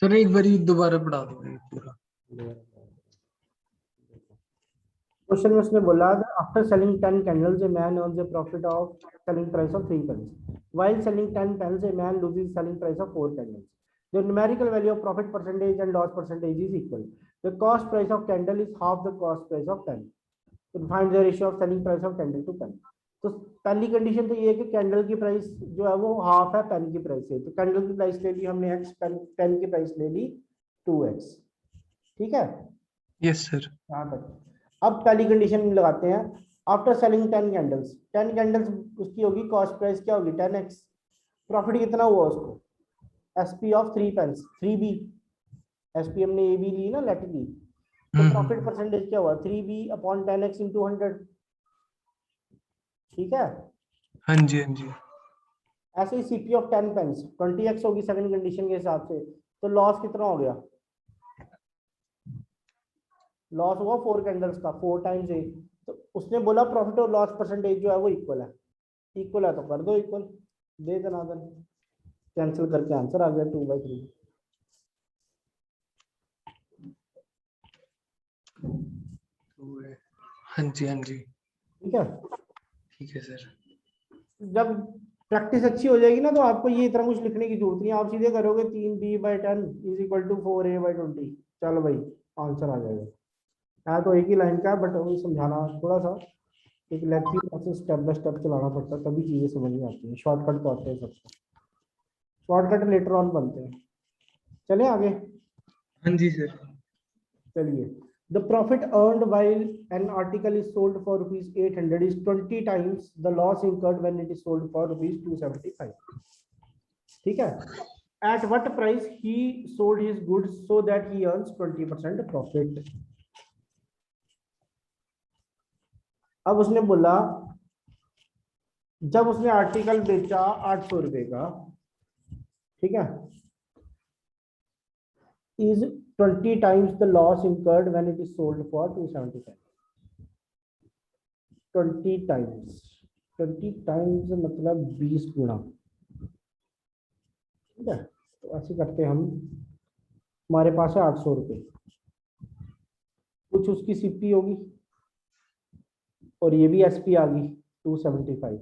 सर एक बार दोबारा पढ़ा दो ये पूरा। क्वेश्चन में उसने बोला after selling 10 candles a man earns a profit of selling price of 3 pens. While selling 10 pens a man loses selling price of 4 candles. The numerical value of profit percentage and loss percentage is equal. The cost price of candle is half the cost price of pen. तो find the ratio of selling price of candle to pen. तो पहली condition तो ये है कि candle की price जो है वो हाफ है पेन की प्राइस से। तो कैंडल की प्राइस ले ली हमने x, पेन की प्राइस ले ली 2x। ठीक है, यस सर। यहाँ तक। अब पहली कंडीशन लगाते हैं। आफ्टर सेलिंग 10 कैंडल्स, 10 कैंडल्स उसकी होगी कॉस्ट प्राइस क्या होगी? 10x। प्रॉफिट कितना हुआ उसको? SP of 3 pens, 3b। SP हमने ए बी ली ना, लेट ली। तो प्रॉफिट परसेंटेज क्या हुआ? 3b upon 10x into 100। ठीक है, हाँ जी हाँ जी। ऐसे ही सीपी ऑफ 10 पेन्स 20x होगी सेकंड कंडीशन के हिसाब से। तो लॉस कितना हो गया? लॉस हुआ 4 कैंडल्स का, 4 टाइम्स ए। तो उसने बोला प्रॉफिट और लॉस परसेंटेज जो है वो इक्वल है। इक्वल है तो कर दो इक्वल, दे दनादन। कैंसिल करके आंसर आ गया 2/3। हाँ जी हाँ जी, ठीक है। ठीक है सर। जब प्रैक्टिस अच्छी हो जाएगी ना तो आपको ये इतना कुछ लिखने की जरूरत नहीं है, आप सीधे करोगे 3b/10 is equal to 4a/20, चलो भाई आंसर आ जाएगा। है तो एक ही लाइन का, बट वही समझाना थोड़ा सा एक lecture process step by step चलाना पड़ता है, तभी चीजें समझ में आती हैं। शॉर्टकट तो आते हैं सबको, शॉर्टकट लेटर ऑन बनते हैं। चले आगे। हाँ जी सर। चलिए, the profit earned while an article is sold for rupees 800 is 20 times the loss incurred when it is sold for rupees 275. ठीक है। At what price he sold his goods so that he earns 20% profit. अब उसने बोला जब उसने article बेचा 800 रुपए का, ठीक है, is 20 times the loss incurred when it is sold for 275. 20 times, 20 times मतलब 20 गुना। ठीक है, तो ऐसे करते हम, हमारे पास है 800 रुपये, कुछ उसकी सीपी होगी और ये भी एसपी आ गई 275।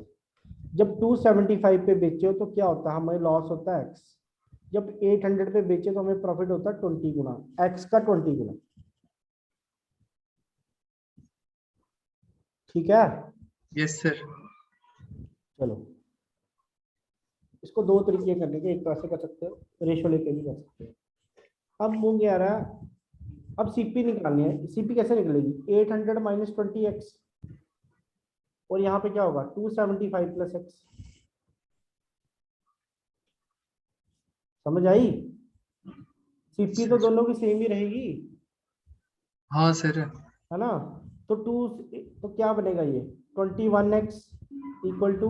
जब 275 पे बेचे हो तो क्या होता है, हमें लॉस होता है एक्स। जब 800 पे बेचे तो हमें प्रॉफिट होता है 20 गुना, एक्स का 20 गुना। ठीक है। Yes sir. चलो, इसको दो तरीके करने के, एक तो ऐसे कर सकते हो, रेशो लेके भी कर सकते हो। अब मुंह क्या आ रहा है, अब सीपी निकालनी है। सीपी कैसे निकलेगी, 800 माइनस 20x, और यहाँ पे क्या होगा 275 प्लस एक्स। समझ आई। सीपी तो दोनों की सेम ही रहेगी, हाँ सर। है ना। तो तो क्या बनेगा ये 21x equal to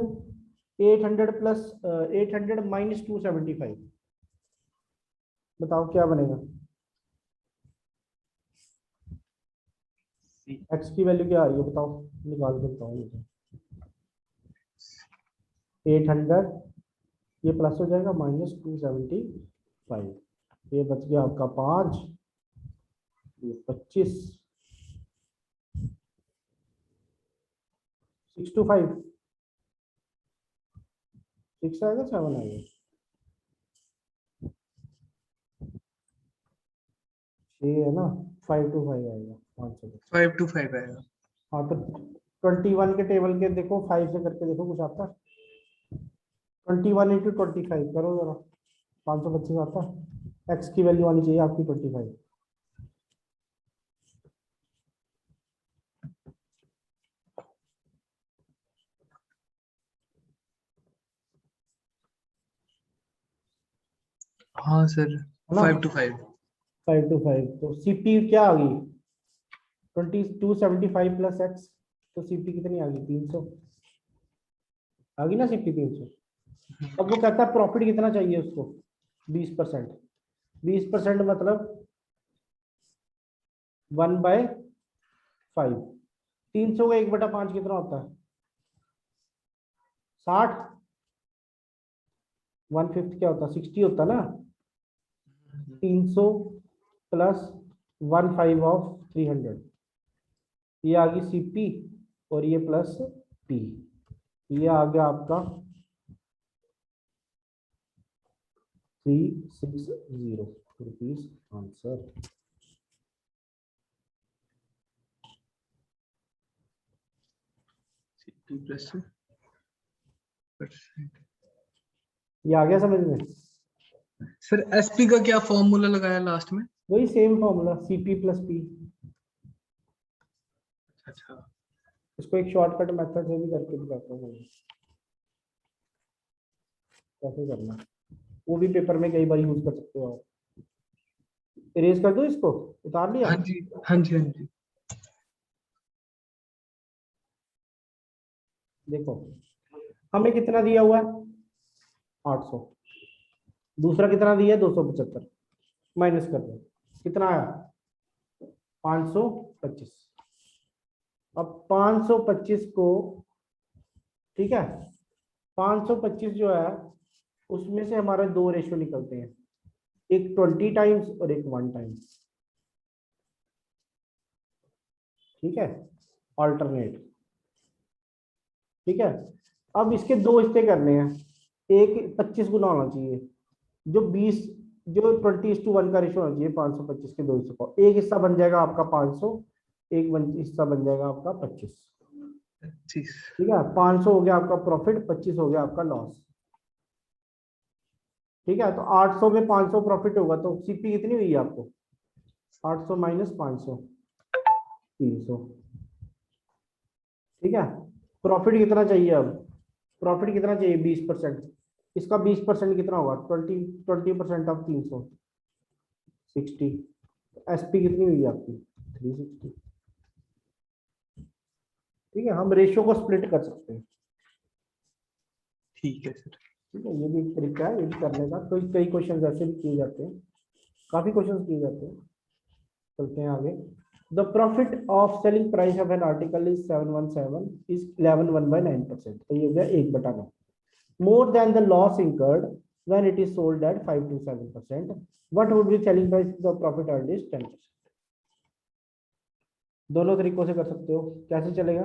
800 plus 800 minus 275। बताओ क्या बनेगा, x की वैल्यू क्या आ रही है बताओ, निकाल के बताओ मुझे। 800, ये प्लस हो जाएगा माइनस 275, ये बच गया आपका 5, ये 25, 6 to 5, 6 आएगा 7 आएगा, 6 है ना, 5 to 5 आएगा 500। 5 to 5 आएगा। हाँ तो 21 के टेबल के देखो, 5 से करके देखो कुछ आता है। 21 इंटू 25 करो जरा, 525 आता है। एक्स की वैल्यू आनी चाहिए आपकी 25। हाँ सर, है ना, 5 to 5। 5 to 5, तो सीपी क्या आ गई 2275 प्लस एक्स, तो सीपी कितनी आ गई 300 आ गई ना, सीपी 300। अब वो कहता है प्रॉफिट कितना चाहिए उसको, 20%। 20% मतलब 1/5। 300 का 1/5 कितना होता है 60, 1/5 क्या होता है 60 होता है ना। 300 प्लस 1/5 ऑफ 300, ये आ गई सीपी, और ये प्लस पी, ये आ गया आपका 360 रुपीज आंसर। %. ये आ गया समझ में। सर एसपी का क्या फॉर्मूला लगाया लास्ट में? वही same formula, CP plus P. अच्छा। इसको एक शॉर्टकट मेथड से भी करके दिखाता हूँ कैसे करना, वो भी पेपर में कई बार यूज कर सकते हो आप। इरेज कर दो इसको, उतार लिया। हाँ जी हाँ जी हाँ जी। देखो हमें कितना दिया हुआ है 800, दूसरा कितना दिया है 275, माइनस कर दो कितना आया 525। अब 525 को, ठीक है, 525 जो है उसमें से हमारे दो रेशियो निकलते हैं, एक 20 टाइम्स और एक 1 टाइम्स। ठीक है, ऑल्टरनेट। ठीक है, अब इसके दो हिस्से करने हैं, एक 25 गुना होना चाहिए, जो 20 जो 20:1 का रेशो होना चाहिए 525 के दो हिस्सों को। एक हिस्सा बन जाएगा आपका 500, एक हिस्सा बन जाएगा आपका 25। 25। ठीक है, 500 हो गया आपका प्रॉफिट, 25 हो गया आपका लॉस। ठीक है, तो 800 में 500 प्रॉफिट होगा तो सीपी कितनी हुई आपको? 800 माइनस 500, 300। ठीक है, प्रॉफिट कितना चाहिए अब? प्रॉफिट कितना चाहिए? 20%। इसका 20% कितना होगा? 20% ऑफ 300, 60। एसपी कितनी हुई आपकी? 360। ठीक है, हम रेशियो को स्प्लिट कर सकते हैं। ठीक है सर। ठीक है, ये भी एक तरीका है, ये भी करने का। तो कई क्वेश्चन ऐसे भी किए जाते हैं, काफी क्वेश्चन किए जाते हैं। चलते हैं आगे। The profit of selling price of an article is 717 is 11/9%। तो ये हो गया 1/9। More than the loss incurred when it is sold eight 5 to 7%, what would be selling price? The profit earned is 10%। दोनों तरीकों से कर सकते हो, कैसे चलेगा?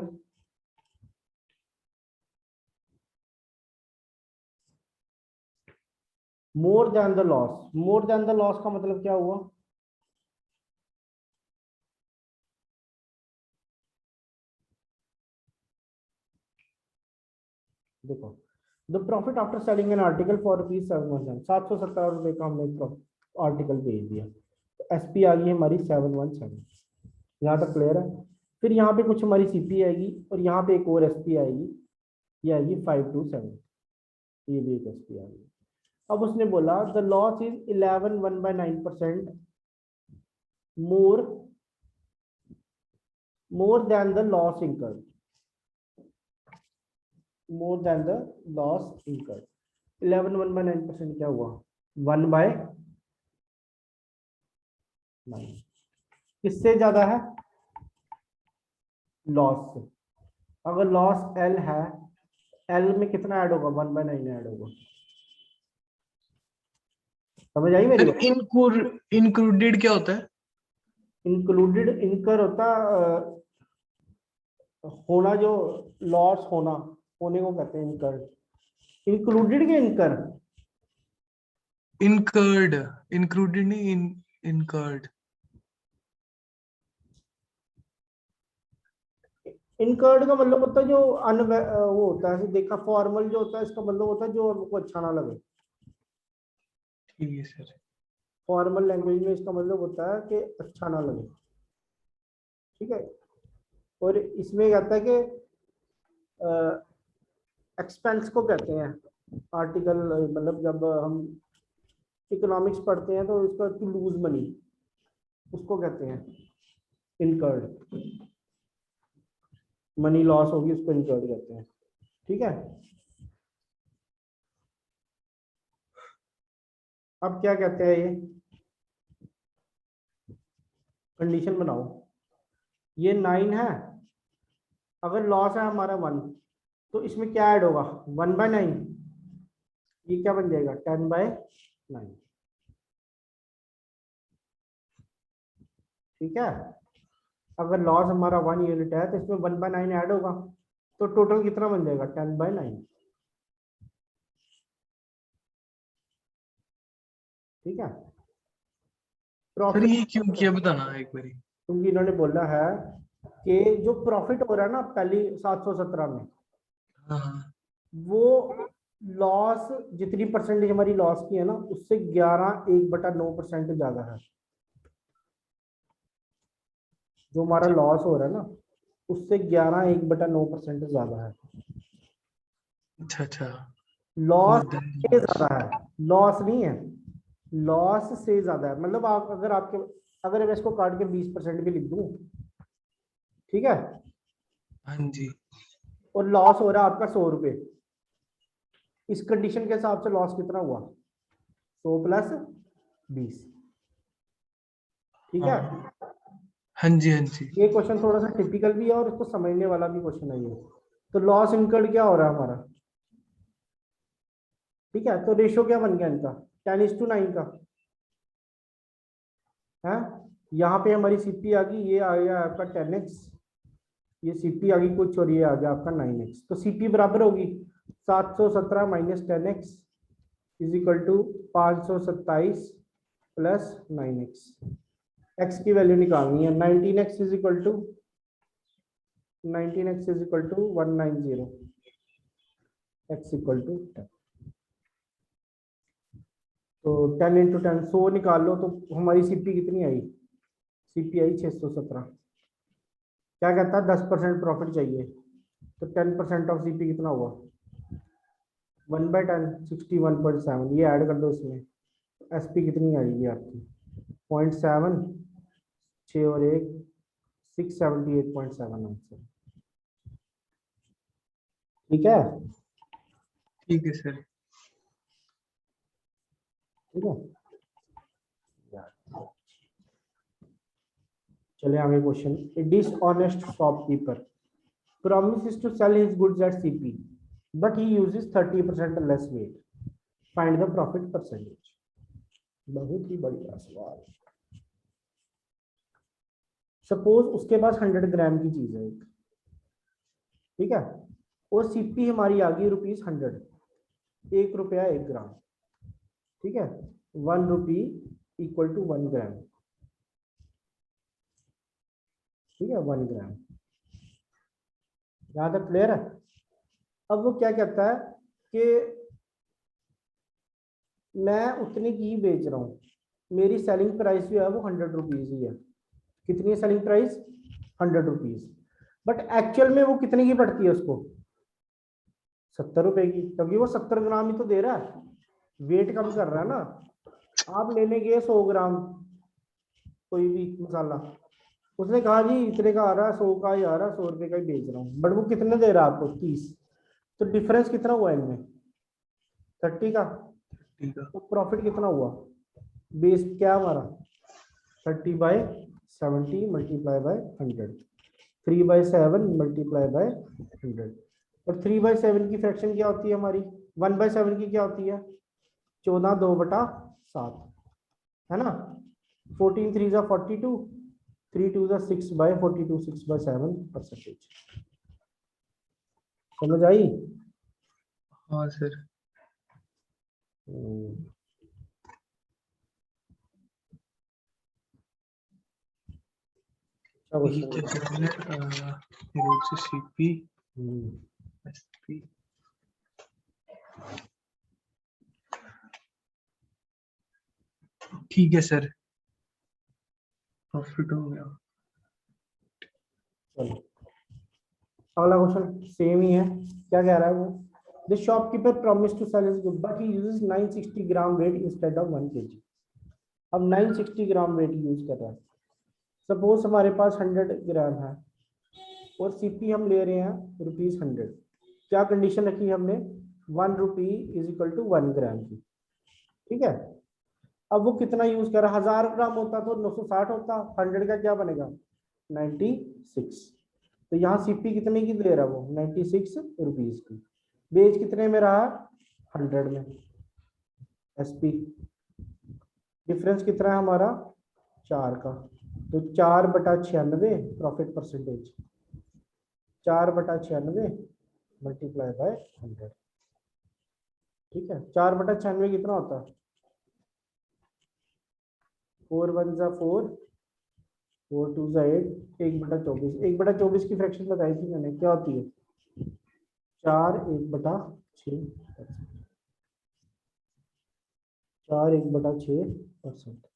More than the loss, more than the loss का मतलब क्या हुआ? देखो, the profit after selling an article for rupees 717, 717 रुपए का हमने आर्टिकल बेच दिया, तो एसपी आ गई हमारी 717। यहाँ तक क्लियर है? फिर यहाँ पे कुछ हमारी सीपी आएगी और यहाँ पे एक और एसपी आएगी, ये आएगी 5 to 7। ये भी एक एसपी आ गई। अब उसने बोला the loss is 11/9% more than the loss incurred, more than the loss incurred. 11/9% क्या हुआ? 1/9। किससे ज्यादा है? लॉस से। अगर लॉस एल है, एल में कितना ऐड होगा? 1/9 ऐड होगा। समझ आई मेरी सर बात? इंक्लूडेड क्या होता है? इंक्लूडेड इनकर होता होना, जो लॉस होना, होने को कहते हैं इनकर। इंक्लूडेड के इनकर? इनकर्ड, इंक्लूडेड नहीं, इनकर्ड। इनकर्ड का मतलब होता है जो वो होता है, देखा फॉर्मल जो होता है, इसका मतलब होता है जो हमको अच्छा ना लगे। ठीक है सर। फॉर्मल लैंग्वेज में इसका मतलब होता है कि अच्छा ना लगे। ठीक है, और इसमें कहता है कि एक्सपेंस को कहते हैं आर्टिकल, मतलब जब हम इकोनॉमिक्स पढ़ते हैं तो इसका टू लूज मनी, उसको कहते हैं इनकर्ड। मनी लॉस होगी उसको इनकर्ड कहते हैं। ठीक है, अब क्या कहते हैं ये? कंडीशन बनाओ। ये 9 है, अगर लॉस है हमारा 1, तो इसमें क्या ऐड होगा? 1/9। ये क्या बन जाएगा? 10/9। ठीक है, अगर लॉस हमारा 1 यूनिट है तो इसमें 1/9 ऐड होगा, तो टोटल कितना बन जाएगा? 10/9। ठीक है, सर प्रॉफिट, ये क्यों किया बताना एक बारी। क्योंकि इन्होंने बोला है कि जो प्रॉफिट हो रहा है ना पहली 717 में, हाँ हाँ। वो लॉस जितनी परसेंटेज हमारी लॉस की है ना, उससे 11 1/9% ज्यादा है। जो हमारा लॉस हो रहा है ना, उससे 11 1/9% ज्यादा है। अच्छा अच्छा। लॉस मोर देन से ज्यादा है, लॉस नहीं है, लॉस से ज्यादा है। मतलब आप अगर आपके, अगर मैं इसको काट के 20% भी लिख दूं, ठीक है, हाँ जी। और लॉस हो रहा है आपका 100 रुपए, इस कंडीशन के हिसाब से लॉस कितना हुआ? 100 + 20। ठीक है, हाँ हाँ जी हाँ जी। ये क्वेश्चन थोड़ा सा टिपिकल भी है और इसको समझने वाला भी क्वेश्चन है ये। तो लॉस इनकर्ड क्या हो रहा है हमारा? ठीक है, तो रेशियो क्या बन गया इनका? 10:9 का है। यहाँ पे हमारी सीपी आ गई, ये आ गया आपका 10x, ये सीपी आ गई कुछ और ये आ गया आपका 9x। तो सीपी बराबर होगी 717 minus 10x is equal to 527 plus 9x। x की वैल्यू निकालनी है। 19x is equal to 19x is equal to 190 x equal to 10। तो 10 इंटू 10 100 निकाल लो तो हमारी सीपी कितनी आई? सीपी आई 617। क्या कहता है 10% प्रॉफिट चाहिए, तो 10% ऑफ सीपी कितना हुआ? 1/10 61.7। ये ऐड कर दो इसमें, एसपी कितनी आएगी आपकी? 0.7, 6 और 1 678.7 आंसर। ठीक है, ठीक है सर। ठीक है। चले आगे question. A dishonest shopkeeper promises to sell his goods at CP, but he uses 30% less weight. Find the profit percentage. बहुत ही बढ़िया सवाल। सपोज उसके पास 100 ग्राम की चीज है एक, ठीक है, और सीपी हमारी आ गई ₹100, ₹1 1 ग्राम, ठीक है, 1 रुपी इक्वल टू 1 ग्राम, ठीक है, 1 ग्राम। यहां तक क्लियर है? अब वो क्या कहता है कि मैं उतने की ही बेच रहा हूँ, मेरी सेलिंग प्राइस जो है वो 100 रुपीज ही है। कितनी है selling price? 100 rupees. But actual में वो कितने की पड़ती है उसको? 70 रुपए की, क्योंकि वो 70 ग्राम ही तो दे रहा है, वेट कम कर रहा है ना। आप लेने गए 100 ग्राम कोई भी मसाला, उसने कहा जी इतने का आ रहा है, 100 का ही आ रहा है, 100 रुपए का ही बेच रहा हूँ, बट वो कितने दे रहा है आपको? 30। तो डिफरेंस कितना हुआ इनमें? 30 का। ठीक है। तो प्रॉफिट कितना हुआ? बेस क्या हमारा? 30/70 मल्टीप्लाई बाय 100, 3/7 मल्टीप्लाई बाय 100। और 3/7 की फ्रैक्शन क्या होती है हमारी? 1/7 की क्या होती है? 14 2/7, है ना। 14 3 जा 42, 3 2 जा 6/42, 6/7%। समझ आई? हाँ सर। क्वेश्चन ठीक है सर। रोड से सीपी एसपी। ठीक है सर, प्रॉफिट हो गया। चलो अगला क्वेश्चन सेम ही है। क्या कह रहा है वो? The shopkeeper promise to sell his good but he uses 960 gram weight instead of 1 kg। अब 960 ग्राम वेट यूज कर रहा है। सपोज हमारे पास 100 ग्राम है और सीपी हम ले रहे हैं ₹100। क्या कंडीशन रखी हमने? 1 रुपी इज इक्वल टू 1 ग्राम की, ठीक है। अब वो कितना यूज कर रहा है? 1000 ग्राम होता तो 960 होता, 100 का क्या बनेगा? 96। तो यहाँ सीपी कितने की दे रहा है वो? 96 रुपीज की। बेच कितने में रहा? 100 में। एसपी डिफरेंस कितना है हमारा? 4 का। तो 4/96 प्रॉफिट परसेंटेज, 4/96 मल्टीप्लाई बाय 100, ठीक है। 4/96 कितना होता है? 4 1 जा 4, 4 2 जा 8, 1/24। 1/24 की फ्रैक्शन बताई थी मैंने, क्या होती है? 4 1/6, 4 1/6%।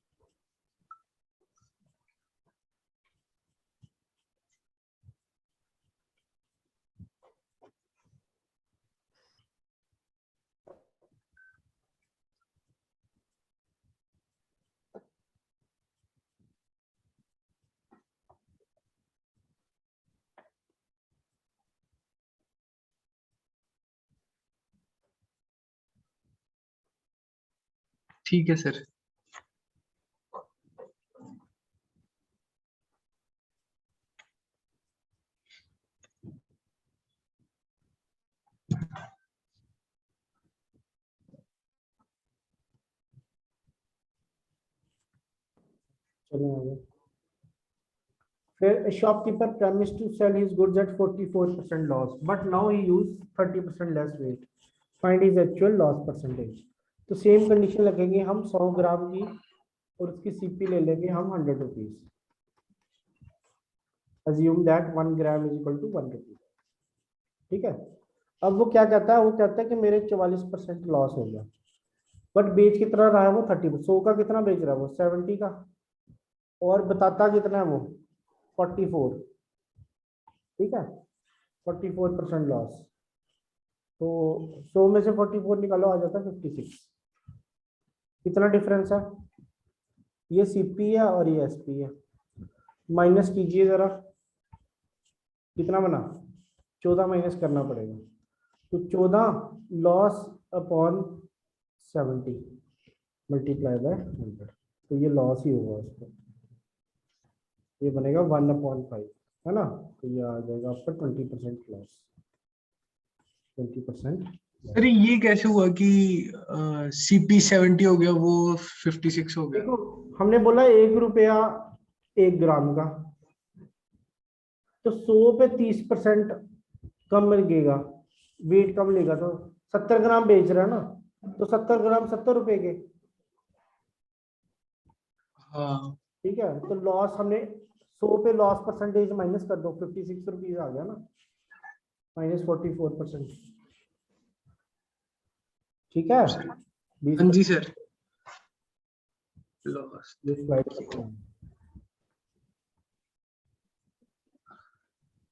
ठीक है सर। चलो आगे। फिर shopkeeper promised to sell his goods at 44% loss, but now he used 30% less weight. Find his actual loss percentage. तो सेम कंडीशन लगेंगे हम 100 ग्राम की और उसकी सीपी ले लेंगे हम 100 rupees. Assume that 1 gram is equal to 1 rupee. ठीक है. अब वो क्या कहता है, वो कहता है कि मेरे 44% लॉस हो गया, बट बेच कितना रहा है वो 30. 100 का कितना बेच रहा है वो 70 का, और बताता कितना है वो 44. ठीक है, 44% लॉस. तो 100 में से 44 निकालो, आ जाता है 56. कितना डिफरेंस है, ये सीपी है और ये एसपी है. माइनस कीजिए जरा, कितना बना 14 माइनस करना पड़ेगा. तो 14 लॉस अपॉन 70 मल्टीप्लाई बाय 100. तो ये लॉस ही होगा उसको, ये बनेगा 1/5 है ना. तो ये आ जाएगा आपका 20% लॉस. 20%. अरे ये कैसे हुआ कि सीपी 70 हो गया, वो 56 हो गया? देखो हमने बोला 1 रुपया 1 ग्राम का, तो 100 पे 30% कम लगेगा, वेट कम लेगा. तो 70 ग्राम बेच रहा है ना, तो 70 ग्राम 70 रुपए के. हाँ ठीक है, तो लॉस हमने 100 पे लॉस परसेंटेज माइनस कर दो, 56 रुपीज आ गया ना, माइनस 44%. ठीक है. हाँ जी सर. लॉस. ये स्लाइड